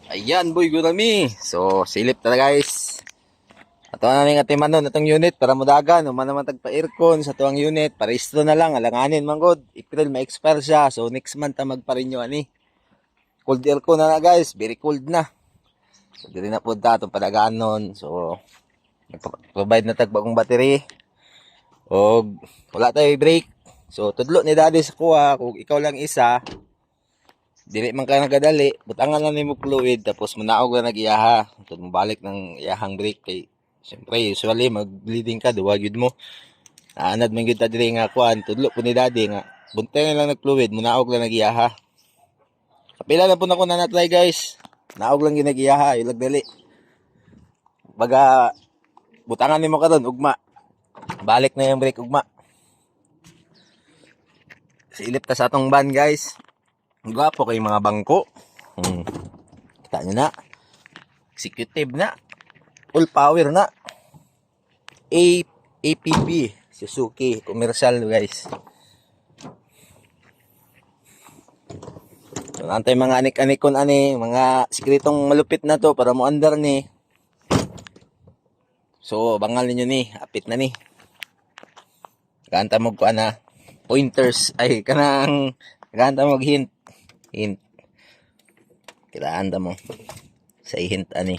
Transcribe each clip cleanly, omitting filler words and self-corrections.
Ayan boy, gunami. So, silip talaga guys. Ato na ning atimanon atong unit para mudagan human naman tagpa aircon sa tuang unit. Parehistro na lang alanganin man gud. April ma-expire siya. So next month ta magpa-renew ani. Cold aircon na guys, very cold na. So diri na pud ta atong padaganon. So provide na tag bagong battery. Og wala tayo break. So tudlo ni daddy sa kuha kung ikaw lang isa. Dili man ka nagadali, butangan lang nimo fluid tapos munaog na nag-iyaha. Tud mo balik ng iyahang brake kay siyempre usually mag-bleeding ka duwa gyud mo. Anad man gyud ta diri nga kuan, tudlo po ni daddy nga buntay lang nag-fluid, munaog lang nag-iyaha. Kapila na po na ko na try guys. Naog lang gyud nag-iyaha, ilag dali. Baga butangan nimo karon ugma. Balik na yung brake ugma. Silip ta sa atong van guys. Gwapo kay mga bangko. Kita nyo na. Executive na. Full power na. APB. Suzuki. Commercial guys. So, nantay mga anik-anikon ani. Mga sikretong malupit na to para mo andar ni. So, bangal ninyo ni. Apit na ni. Ganta mo ko ana. Pointers. Ay, kanang ganta mo hint. Hint. Kiraan mo. Sa hint ani.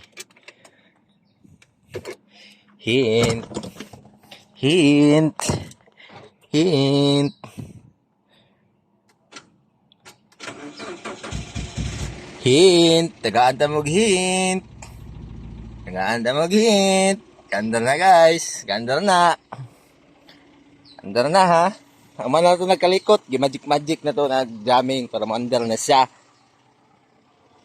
Hint. Hint. Hint. Hint. Tagaan mo hint. Tagaan mo hint. Ganda na guys. Ganda na. Ganda na ha. Aman na ito nagkalikot, magic na ito, nag-jamming para maandar na siya.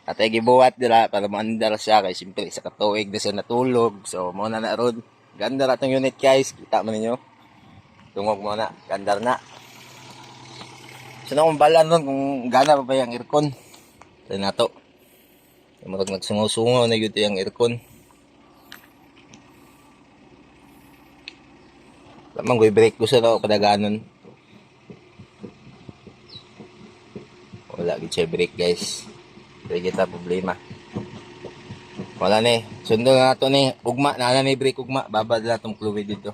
At ay gibuhat nila para maandar siya, kaya simple sa katuig na siya natulog. So, muna na ron. Ganda na itong unit guys, kita mo ninyo. Tungog muna, ganda na. So, na kung balaan ron kung gana pa ba yung aircon. Ito na ito. Marag nagsungaw-sungaw na yun yung aircon. Lamang ko i-break ko sa ito, kadaganon. Wala gid siya break guys. Dili kita problema. Wala ni. Sundo na nato ni ugma na ni break ugma. Babad na tong fluid dito.